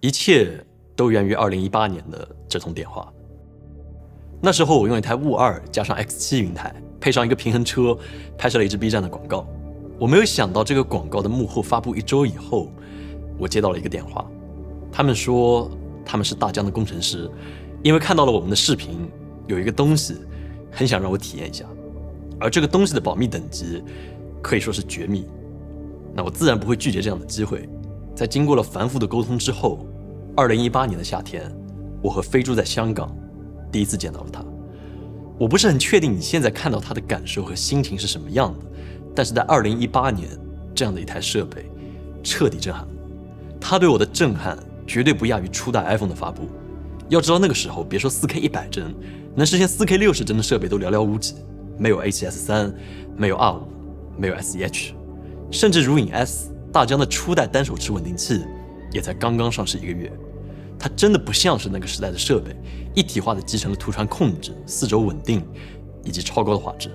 一切都源于2018年的这通电话。那时候我用一台悟2加上 X7 云台，配上一个平衡车，拍摄了一支 B 站的广告。我没有想到这个广告的幕后发布1周以后，我接到了一个电话，他们说他们是大疆的工程师，因为看到了我们的视频，有一个东西很想让我体验一下，而这个东西的保密等级可以说是绝密。那我自然不会拒绝这样的机会。在经过了繁复的沟通之后，2018年的夏天，我和飞猪在香港第一次见到了他。我不是很确定你现在看到他的感受和心情是什么样的，但是在2018年，这样的一台设备彻底震撼了我。他对我的震撼绝对不亚于初代 iPhone 的发布。要知道那个时候，别说 4K 100帧，能实现 4K 60帧的设备都寥寥无几，没有 A7S3，没有 R5，没有 SEH， 甚至如影 S， 大疆的初代单手持稳定器也才刚刚上市1个月。它真的不像是那个时代的设备，一体化的集成了图传控制、4轴稳定以及超高的画质。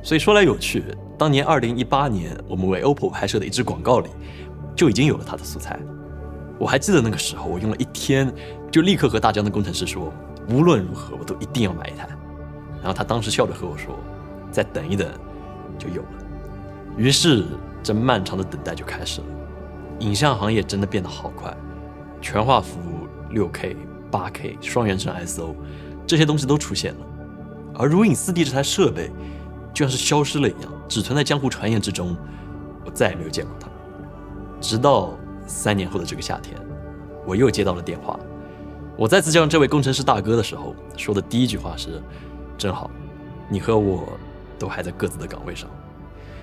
所以说来有趣，当年2018年我们为 OPPO 拍摄的一支广告里，就已经有了它的素材。我还记得那个时候，我用了1天就立刻和大疆的工程师说，无论如何我都一定要买一台。然后他当时笑着和我说，再等一等就有了。于是这漫长的等待就开始了。影像行业真的变得好快，全画幅、6K、8K、双原生 ISO 这些东西都出现了，而如影 4D 这台设备就像是消失了一样，只存在江湖传言之中，我再也没有见过它。直到3年后的这个夏天，我又接到了电话。我再次叫上这位工程师大哥的时候，说的第一句话是，真好，你和我都还在各自的岗位上。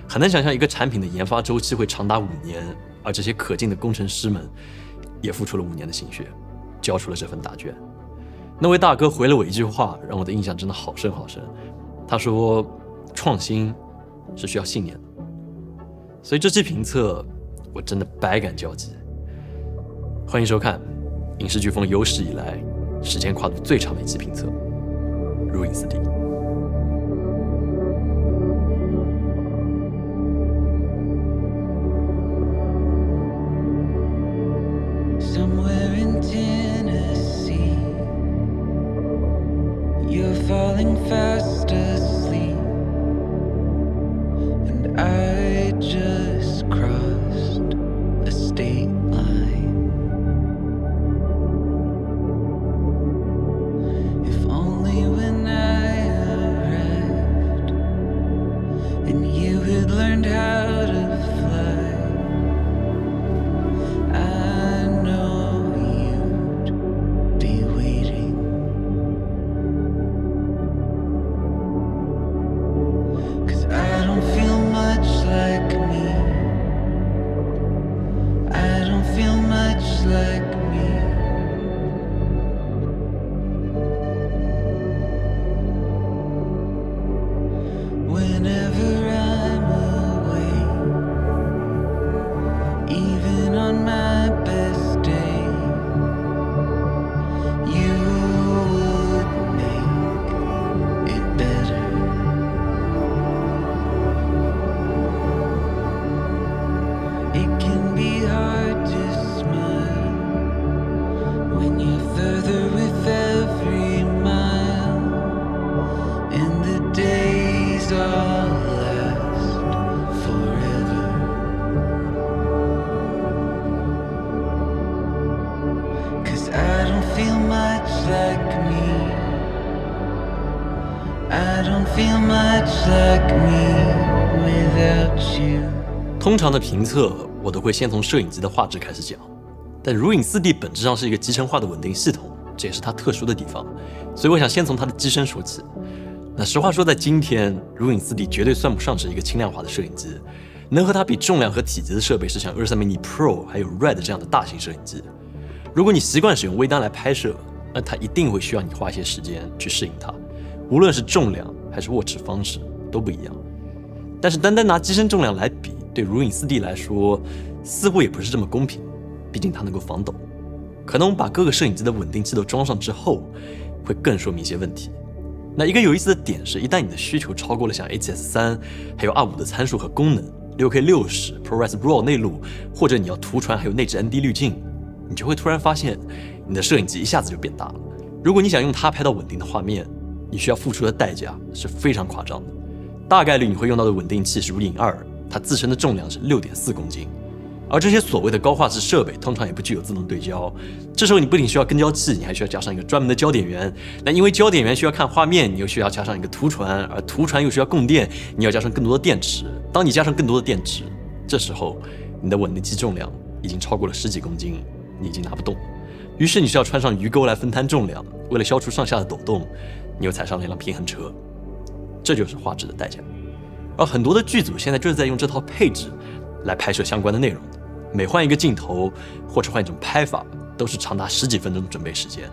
很难想象一个产品的研发周期会长达5年，而这些可敬的工程师们也付出了5年的心血，交出了这份答卷。那位大哥回了我一句话，让我的印象真的好深好深。他说，创新是需要信念的。所以这期评测我真的百感交集。欢迎收看影视飓风有史以来时间跨度最长的一期评测，如影 4D。Somewhere in Tennessee, you're falling fast asleep, and I just crossed a state line. If only when I arrived, and you had learned how to fly, I know you'd be waiting. 'Cause I don't feel much like me. I don't feel much like me. Whenever I'm away, even on my best day, you would make it better. It can be hard to smile when you're further with every mile, and the days all last forever. 'Cause I don't feel much like me. I don't feel much like me without you. 通常的评测我都会先从摄影机的画质开始讲，但如影 4D 本质上是一个集成化的稳定系统，这也是它特殊的地方，所以我想先从它的机身说起。那实话说，在今天，如影 4D 绝对算不上是一个轻量化的摄影机，能和它比重量和体积的设备是像23 mini Pro 还有 Red 这样的大型摄影机。如果你习惯使用微单来拍摄，那它一定会需要你花一些时间去适应它，无论是重量还是握持方式都不一样。但是单单拿机身重量来比，对如影 4D 来说似乎也不是这么公平，毕竟它能够防抖。可能我们把各个摄影机的稳定器都装上之后，会更说明一些问题。那一个有意思的点是，一旦你的需求超过了像 A7S3 还有 R5 的参数和功能， 6K 60 ProRes RAW 内录，或者你要图传还有内置 ND 滤镜，你就会突然发现你的摄影机一下子就变大了。如果你想用它拍到稳定的画面，你需要付出的代价是非常夸张的。大概率你会用到的稳定器是Ring 2，它自身的重量是6.4公斤。而这些所谓的高画质设备通常也不具有自动对焦，这时候你不仅需要跟焦器，你还需要加上一个专门的焦点源。那因为焦点源需要看画面，你又需要加上一个图传，而图传又需要供电，你要加上更多的电池。当你加上更多的电池，这时候你的稳定器重量已经超过了10几公斤，你已经拿不动。于是你需要穿上鱼钩来分摊重量，为了消除上下的抖动，你又踩上了一辆平衡车。这就是画质的代价。而很多的剧组现在就是在用这套配置来拍摄相关的内容，每换一个镜头或者换一种拍法，都是长达10几分钟的准备时间。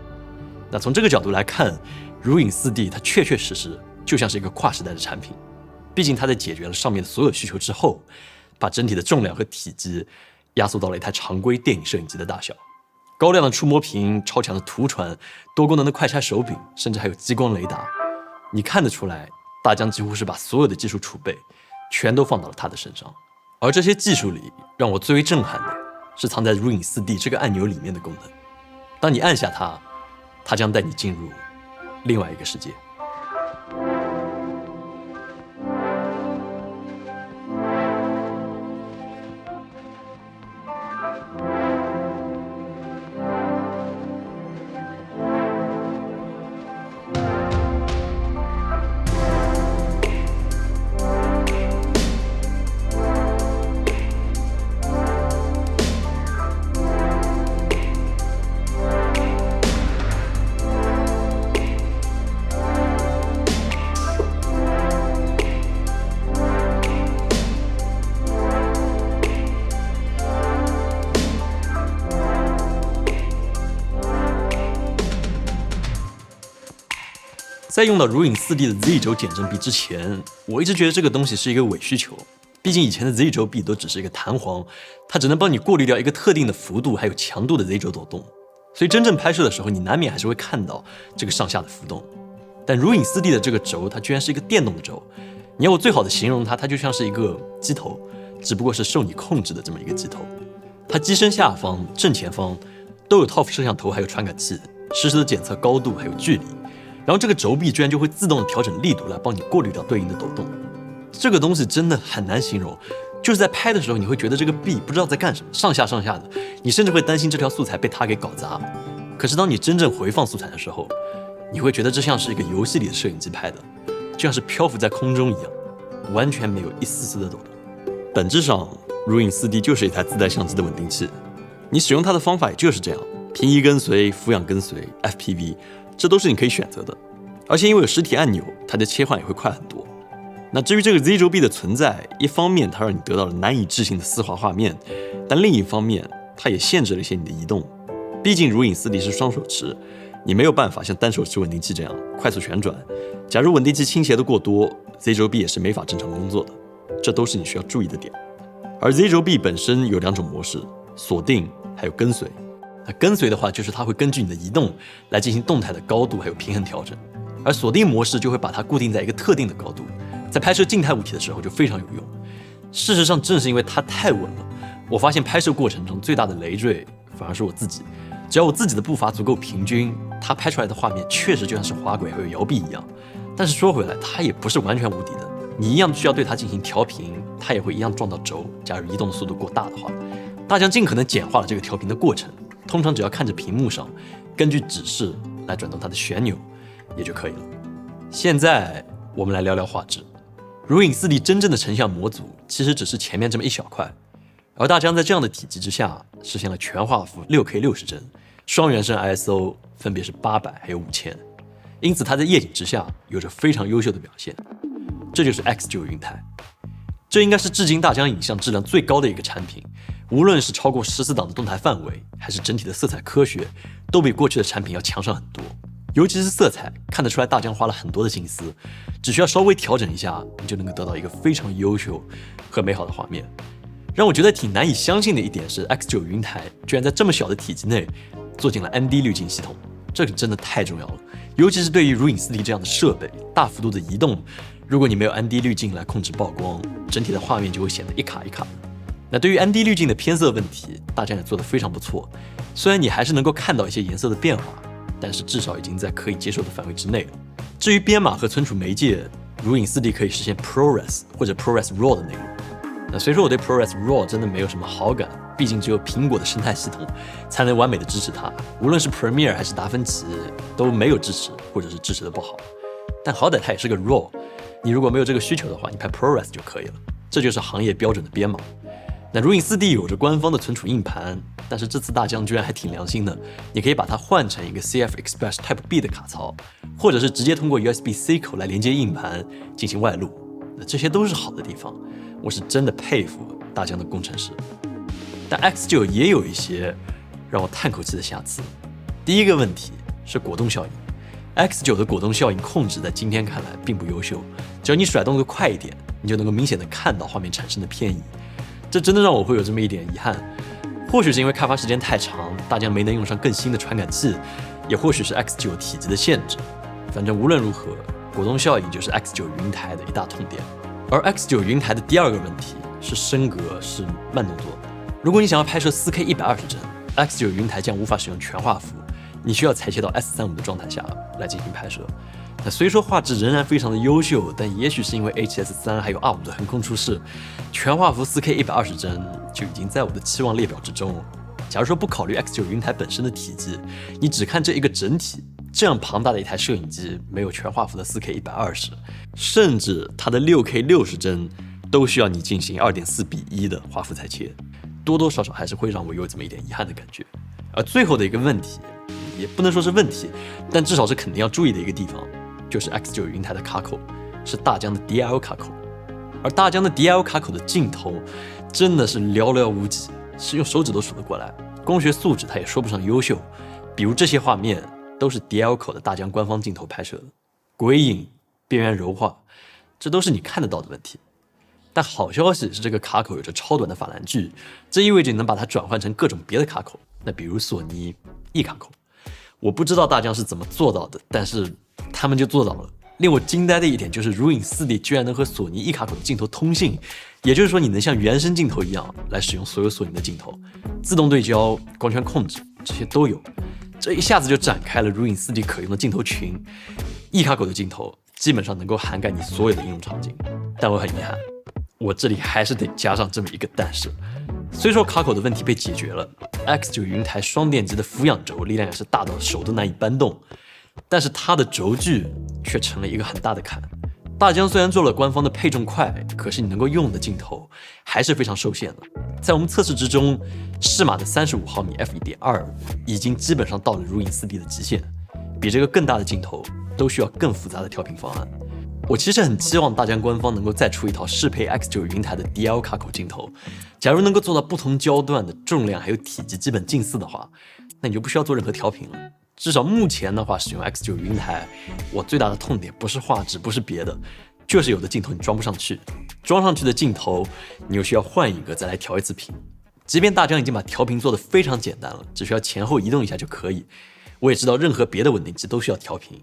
那从这个角度来看，如影 4D 它确确实实就像是一个跨时代的产品。毕竟它在解决了上面的所有需求之后，把整体的重量和体积压缩到了一台常规电影摄影机的大小。高亮的触摸屏、超强的图传、多功能的快拆手柄，甚至还有激光雷达，你看得出来，大疆几乎是把所有的技术储备全都放到了它的身上。而这些技术里，让我最为震撼的是藏在如影 4D 这个按钮里面的功能。当你按下它，它将带你进入另外一个世界。在用到如影 4D 的 Z 轴减震臂之前，我一直觉得这个东西是一个伪需求。毕竟以前的 Z 轴臂都只是一个弹簧，它只能帮你过滤掉一个特定的幅度还有强度的 Z 轴抖动，所以真正拍摄的时候，你难免还是会看到这个上下的浮动。但如影 4D 的这个轴，它居然是一个电动的轴。你要我最好的形容它，它就像是一个机头，只不过是受你控制的这么一个机头。它机身下方、正前方都有套摄像头还有传感器，实时的检测高度还有距离。然后这个轴臂居然就会自动的调整力度来帮你过滤掉对应的抖动。这个东西真的很难形容，就是在拍的时候你会觉得这个臂不知道在干什么，上下的，你甚至会担心这条素材被它给搞砸。可是当你真正回放素材的时候，你会觉得这像是一个游戏里的摄影机拍的，就像是漂浮在空中一样，完全没有一丝丝的抖动。本质上，如影 4D 就是一台自带相机的稳定器，你使用它的方法也就是这样，平移跟随、俯仰跟随、FPV，这都是你可以选择的，而且因为有实体按钮，它的切换也会快很多。那至于这个 Z 轴臂的存在，一方面它让你得到了难以置信的丝滑画面，但另一方面它也限制了一些你的移动。毕竟如影 4D 是双手持，你没有办法像单手持稳定器这样快速旋转。假如稳定器倾斜的过多， Z 轴臂也是没法正常工作的，这都是你需要注意的点。而 Z 轴臂本身有2种模式，锁定还有跟随。那跟随的话，就是它会根据你的移动来进行动态的高度还有平衡调整，而锁定模式就会把它固定在一个特定的高度，在拍摄静态物体的时候就非常有用。事实上，正是因为它太稳了，我发现拍摄过程中最大的累赘反而是我自己。只要我自己的步伐足够平均，它拍出来的画面确实就像是滑轨还有摇臂一样。但是说回来，它也不是完全无敌的，你一样需要对它进行调频，它也会一样撞到轴。假如移动的速度过大的话，大疆尽可能简化了这个调频的过程。通常只要看着屏幕上，根据指示来转动它的旋钮也就可以了。现在我们来聊聊画质。如影 4D 真正的成像模组其实只是前面这么一小块，而大疆在这样的体积之下实现了全画幅 6K 60帧，双原生 ISO 分别是800还有5000，因此它在夜景之下有着非常优秀的表现。这就是 X9 云台，这应该是至今大疆影像质量最高的一个产品。无论是超过14档的动态范围，还是整体的色彩科学，都比过去的产品要强上很多。尤其是色彩，看得出来大疆花了很多的心思，只需要稍微调整一下，你就能够得到一个非常优秀和美好的画面。让我觉得挺难以相信的一点是 X9 云台居然在这么小的体积内做进了 ND 滤镜系统，这个真的太重要了。尤其是对于如影 4D 这样的设备，大幅度的移动，如果你没有 ND 滤镜来控制曝光，整体的画面就会显得一卡一卡。那对于ND 滤镜的偏色问题，大疆也做得非常不错。虽然你还是能够看到一些颜色的变化，但是至少已经在可以接受的范围之内了。至于编码和存储媒介，如影 4D 可以实现 ProRes 或者 ProRes RAW 的内容。那虽说我对 ProRes RAW 真的没有什么好感，毕竟只有苹果的生态系统才能完美的支持它，无论是 Premiere 还是达芬奇都没有支持，或者是支持的不好。但好歹它也是个 RAW， 你如果没有这个需求的话，你拍 ProRes 就可以了，这就是行业标准的编码。那如影 4D 有着官方的存储硬盘，但是这次大疆居然还挺良心的，你可以把它换成一个 CF Express Type B 的卡槽，或者是直接通过 USB-C 口来连接硬盘进行外录，那这些都是好的地方，我是真的佩服大疆的工程师。但 X9 也有一些让我叹口气的瑕疵。第一个问题是果冻效应， X9 的果冻效应控制在今天看来并不优秀，只要你甩动得快一点，你就能够明显的看到画面产生的偏移。这真的让我会有这么一点遗憾，或许是因为开发时间太长，大疆没能用上更新的传感器，也或许是 X9 体积的限制。反正无论如何，果冻效应就是 X9 云台的一大痛点。而 X9 云台的第二个问题是升格是慢动作。如果你想要拍摄 4K 120帧， X9 云台将无法使用全画幅，你需要裁切到 S35 的状态下来进行拍摄。那虽说画质仍然非常的优秀，但也许是因为 HS3 还有 R5 的横空出世，全画幅 4K 120帧就已经在我的期望列表之中了。假如说不考虑 X9 云台本身的体积，你只看这一个整体，这样庞大的一台摄影机没有全画幅的 4K 120，甚至它的 6K 60帧都需要你进行 2.4:1 的画幅裁切，多多少少还是会让我有这么一点遗憾的感觉。而最后的一个问题，也不能说是问题，但至少是肯定要注意的一个地方，就是 X9 云台的卡口是大疆的 DL 卡口，而大疆的 DL 卡口的镜头真的是寥寥无几，是用手指都数得过来，光学素质它也说不上优秀。比如这些画面都是 DL 口的大疆官方镜头拍摄的，鬼影、边缘柔化，这都是你看得到的问题。但好消息是这个卡口有着超短的法兰距，这意味着你能把它转换成各种别的卡口，那比如索尼 E 卡口。我不知道大疆是怎么做到的，但是他们就做到了。令我惊呆的一点就是如影 4D 居然能和索尼 E 卡口的镜头通信，也就是说你能像原生镜头一样来使用所有索尼的镜头，自动对焦、光圈控制这些都有。这一下子就展开了如影 4D 可用的镜头群， E 卡口的镜头基本上能够涵盖你所有的应用场景。但我很遗憾，我这里还是得加上这么一个但是。虽说卡口的问题被解决了， X9 云台双电机的俯仰轴力量也是大到手都难以搬动，但是它的轴距却成了一个很大的坎。大疆虽然做了官方的配重块，可是你能够用的镜头还是非常受限的。在我们测试之中，适马的35毫米 f1.2 已经基本上到了如影 4D 的极限，比这个更大的镜头都需要更复杂的调频方案。我其实很期望大疆官方能够再出一套适配 X9 云台的 DL 卡口镜头，假如能够做到不同焦段的重量还有体积基本近似的话，那你就不需要做任何调频了。至少目前的话，使用 X9 云台，我最大的痛点不是画质，不是别的，就是有的镜头你装不上去，装上去的镜头你又需要换一个再来调一次频。即便大疆已经把调频做得非常简单了，只需要前后移动一下就可以，我也知道任何别的稳定器都需要调频，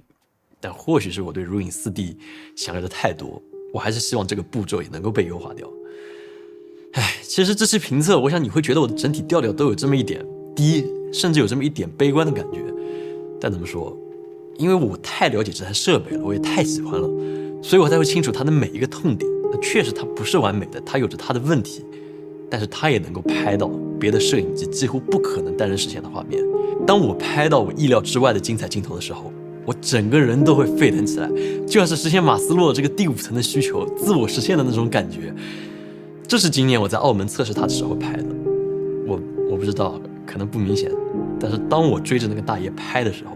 但或许是我对如影 4D 想要的太多，我还是希望这个步骤也能够被优化掉。其实这期评测，我想你会觉得我的整体调调都有这么一点低，甚至有这么一点悲观的感觉。但怎么说，因为我太了解这台设备了，我也太喜欢了，所以我才会清楚它的每一个痛点。那确实它不是完美的，它有着它的问题，但是它也能够拍到别的摄影机几乎不可能单人实现的画面。当我拍到我意料之外的精彩镜头的时候，我整个人都会沸腾起来，就像是实现马斯洛这个第5层的需求自我实现的那种感觉。这是今年我在澳门测试它的时候拍的，我不知道，可能不明显，但是当我追着那个大爷拍的时候，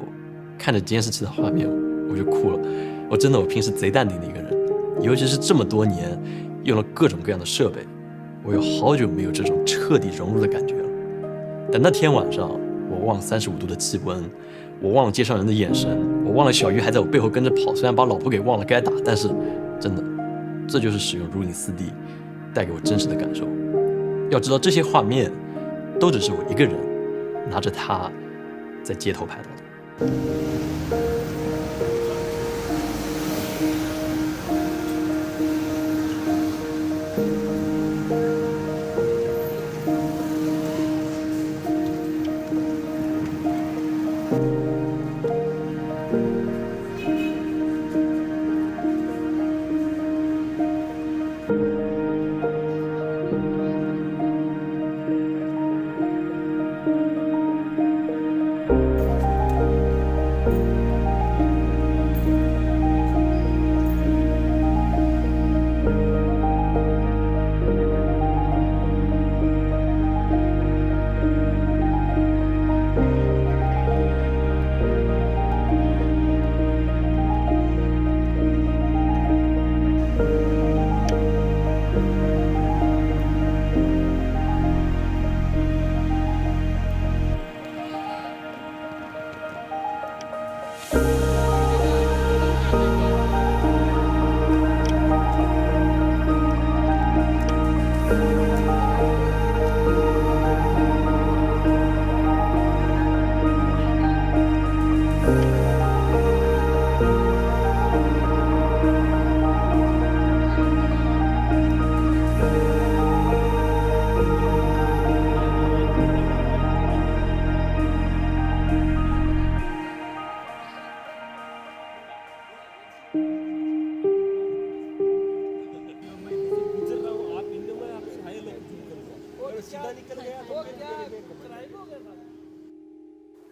看着监视器的画面，我就哭了。我平时贼淡定的一个人，尤其是这么多年用了各种各样的设备，我有好久没有这种彻底融入的感觉了。但那天晚上，我忘了35度的气温，我忘了街上人的眼神，我忘了小鱼还在我背后跟着跑，虽然把老婆给忘了该打，但是真的，这就是使用如影 4D 带给我真实的感受。要知道这些画面都只是我一个人拿着它在街头拍到的。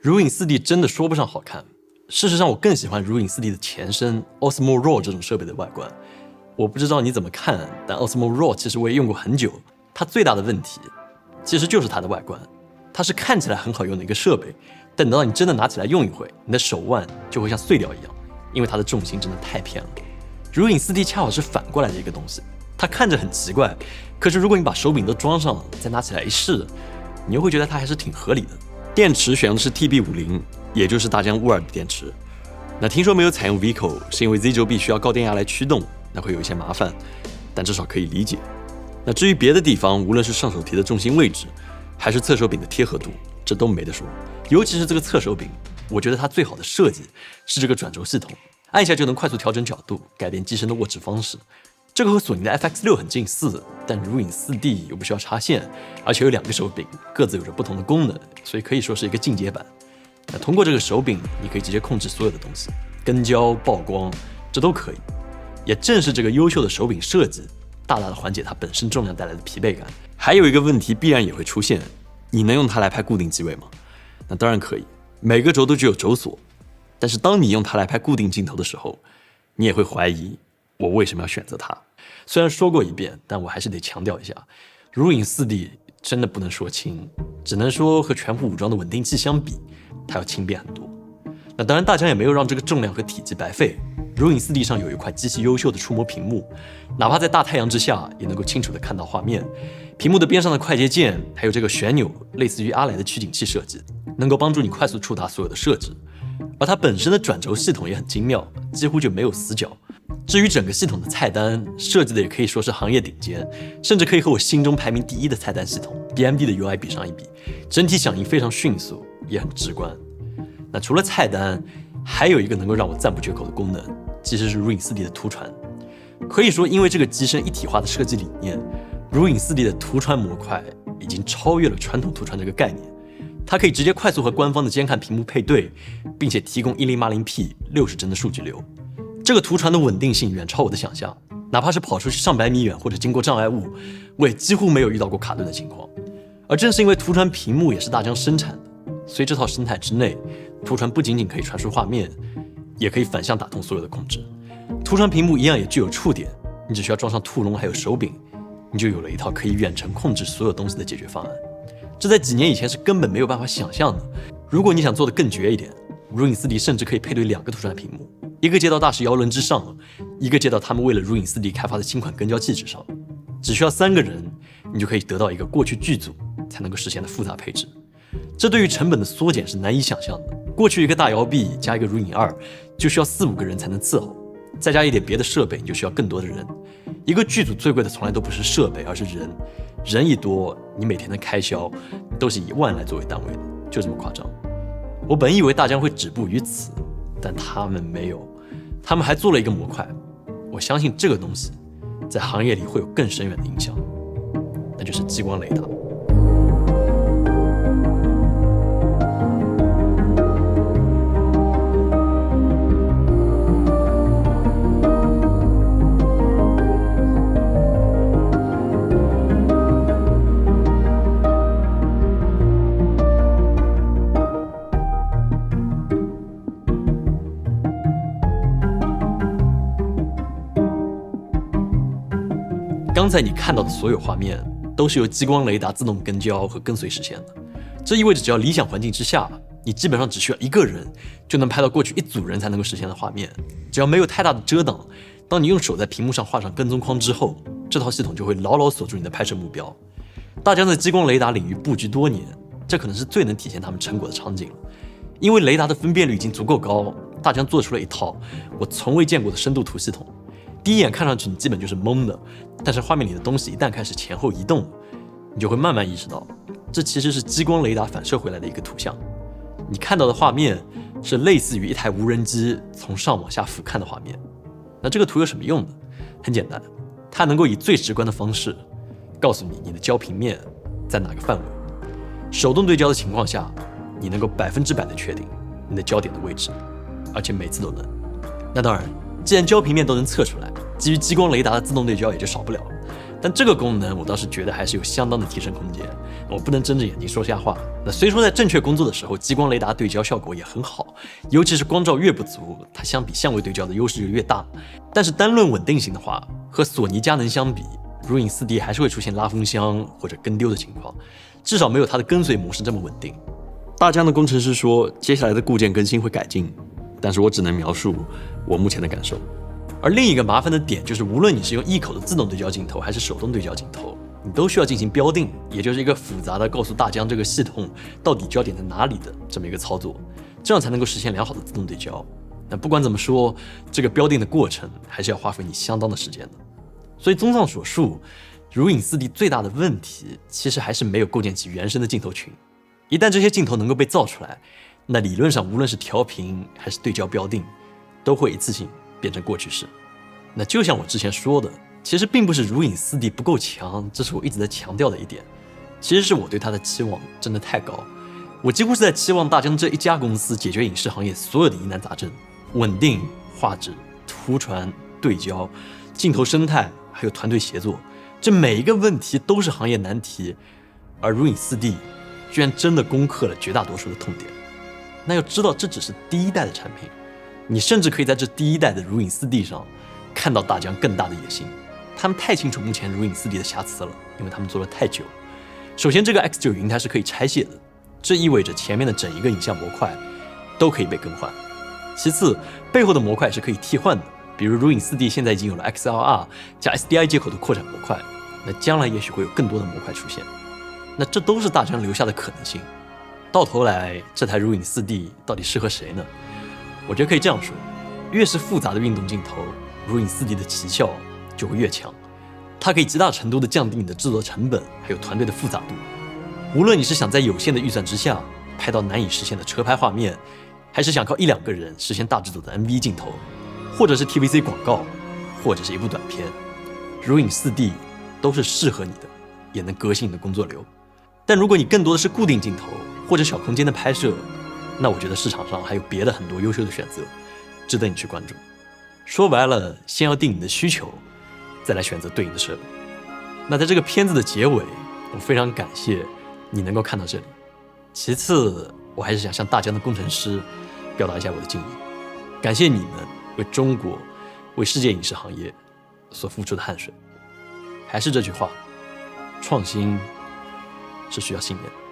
如影 4D 真的说不上好看，事实上我更喜欢如影 4D 的前身 Osmo Raw 这种设备的外观。我不知道你怎么看，但 Osmo Raw 其实我也用过很久，它最大的问题其实就是它的外观。它是看起来很好用的一个设备，但等到你真的拿起来用一回，你的手腕就会像碎掉一样，因为它的重心真的太偏了。如影 4D 恰好是反过来的一个东西，它看着很奇怪，可是如果你把手柄都装上了，再拿起来一试，你又会觉得它还是挺合理的。电池选用的是 TB50， 也就是大疆52的电池。那听说没有采用 Vico， 是因为 Z9B 需要高电压来驱动，那会有一些麻烦，但至少可以理解。那至于别的地方，无论是上手提的重心位置，还是侧手柄的贴合度，这都没得说。尤其是这个侧手柄，我觉得它最好的设计是这个转轴系统，按一下就能快速调整角度，改变机身的握持方式。这个和索尼的 FX6 很近似，但如影 4D 又不需要插线，而且有2个手柄，各自有着不同的功能，所以可以说是一个进阶版。那通过这个手柄，你可以直接控制所有的东西，跟焦、曝光，这都可以。也正是这个优秀的手柄设计，大大的缓解它本身重量带来的疲惫感。还有一个问题必然也会出现，你能用它来拍固定机位吗？那当然可以，每个轴都具有轴锁，但是当你用它来拍固定镜头的时候，你也会怀疑我为什么要选择它。虽然说过一遍，但我还是得强调一下，如影 4D 真的不能说轻，只能说和全副武装的稳定器相比，它要轻便很多。那当然大疆也没有让这个重量和体积白费，如影 4D 上有一块极其优秀的触摸屏幕，哪怕在大太阳之下也能够清楚地看到画面。屏幕的边上的快捷键还有这个旋钮，类似于阿莱的取景器设计，能够帮助你快速触达所有的设置。而它本身的转轴系统也很精妙，几乎就没有死角。至于整个系统的菜单设计的也可以说是行业顶尖，甚至可以和我心中排名第1的菜单系统 BMD 的 UI 比上一比，整体响应非常迅速，也很直观。那除了菜单，还有一个能够让我赞不绝口的功能，其实是如影 4D 的图传。可以说因为这个机身一体化的设计理念，如影 4D 的图传模块已经超越了传统图传这个概念。它可以直接快速和官方的监看屏幕配对，并且提供 1080p 60帧的数据流。这个图传的稳定性远超我的想象，哪怕是跑出去上百米远或者经过障碍物，我也几乎没有遇到过卡顿的情况。而正是因为图传屏幕也是大疆生产的，所以这套生态之内，图传不仅仅可以传输画面，也可以反向打通所有的控制。图传屏幕一样也具有触点，你只需要装上兔笼还有手柄，你就有了一套可以远程控制所有东西的解决方案。这在几年以前是根本没有办法想象的。如果你想做得更绝一点，如影 4D 甚至可以配对2个图传屏幕，一个接到大师摇轮之上，一个接到他们为了如影 4D 开发的新款跟焦器之上。只需要3个人，你就可以得到一个过去剧组才能够实现的复杂配置。这对于成本的缩减是难以想象的。过去一个大摇臂加一个如影2，就需要4-5个人才能伺候，再加一点别的设备，你就需要更多的人。一个剧组最贵的从来都不是设备，而是人。人一多，你每天的开销都是以万来作为单位的，就这么夸张。我本以为大疆会止步于此，但他们没有，他们还做了一个模块。我相信这个东西在行业里会有更深远的影响，那就是激光雷达。刚才你看到的所有画面都是由激光雷达自动跟焦和跟随实现的，这意味着只要理想环境之下，你基本上只需要1个人就能拍到过去1组人才能够实现的画面。只要没有太大的遮挡，当你用手在屏幕上画上跟踪框之后，这套系统就会牢牢锁住你的拍摄目标。大疆在激光雷达领域布局多年，这可能是最能体现他们成果的场景了。因为雷达的分辨率已经足够高，大疆做出了一套我从未见过的深度图系统。第一眼看上去你基本就是懵的，但是画面里的东西一旦开始前后移动，你就会慢慢意识到，这其实是激光雷达反射回来的一个图像。你看到的画面是类似于一台无人机从上往下俯瞰的画面。那这个图有什么用呢？很简单，它能够以最直观的方式告诉你你的焦平面在哪个范围。手动对焦的情况下，你能够100%的确定你的焦点的位置，而且每次都能。那当然，既然焦平面都能测出来，基于激光雷达的自动对焦也就少不了了。但这个功能我倒是觉得还是有相当的提升空间，我不能睁着眼睛说瞎话。那虽说在正确工作的时候，激光雷达对焦效果也很好，尤其是光照越不足，它相比相位对焦的优势就越大。但是单论稳定性的话，和索尼佳能相比，如影 4D 还是会出现拉风箱或者跟丢的情况，至少没有它的跟随模式这么稳定。大疆的工程师说，接下来的固件更新会改进，但是我只能描述我目前的感受。而另一个麻烦的点就是，无论你是用一口的自动对焦镜头还是手动对焦镜头，你都需要进行标定，也就是一个复杂的告诉大疆这个系统到底焦点在哪里的这么一个操作，这样才能够实现良好的自动对焦。但不管怎么说，这个标定的过程还是要花费你相当的时间的。所以综上所述，如影 4D 最大的问题其实还是没有构建起原生的镜头群。一旦这些镜头能够被造出来，那理论上无论是调频还是对焦标定，都会一次性变成过去式。那就像我之前说的，其实并不是如影 4D 不够强，这是我一直在强调的一点，其实是我对它的期望真的太高。我几乎是在期望大疆这一家公司解决影视行业所有的疑难杂症，稳定、画质、图传、对焦、镜头生态，还有团队协作，这每一个问题都是行业难题，而如影 4D 居然真的攻克了绝大多数的痛点。那要知道，这只是第一代的产品，你甚至可以在这第一代的如影 4D 上看到大疆更大的野心。他们太清楚目前如影 4D 的瑕疵了，因为他们做了太久。首先，这个 X9 云台是可以拆卸的，这意味着前面的整一个影像模块都可以被更换。其次，背后的模块是可以替换的，比如如影 4D 现在已经有了 XLR 加 SDI 接口的扩展模块，那将来也许会有更多的模块出现。那这都是大疆留下的可能性。到头来，这台如影 4D 到底适合谁呢？我觉得可以这样说，越是复杂的运动镜头，如影 4D 的奇效就会越强。它可以极大程度地降低你的制作成本，还有团队的复杂度。无论你是想在有限的预算之下拍到难以实现的车拍画面，还是想靠1-2个人实现大制作的 MV 镜头，或者是 TVC 广告，或者是一部短片，如影 4D 都是适合你的，也能革新你的工作流。但如果你更多的是固定镜头或者小空间的拍摄，那我觉得市场上还有别的很多优秀的选择，值得你去关注。说白了，先要定你的需求，再来选择对应的设备。那在这个片子的结尾，我非常感谢你能够看到这里。其次，我还是想向大疆的工程师表达一下我的敬意，感谢你们为中国、为世界影视行业所付出的汗水。还是这句话，创新是需要信念的。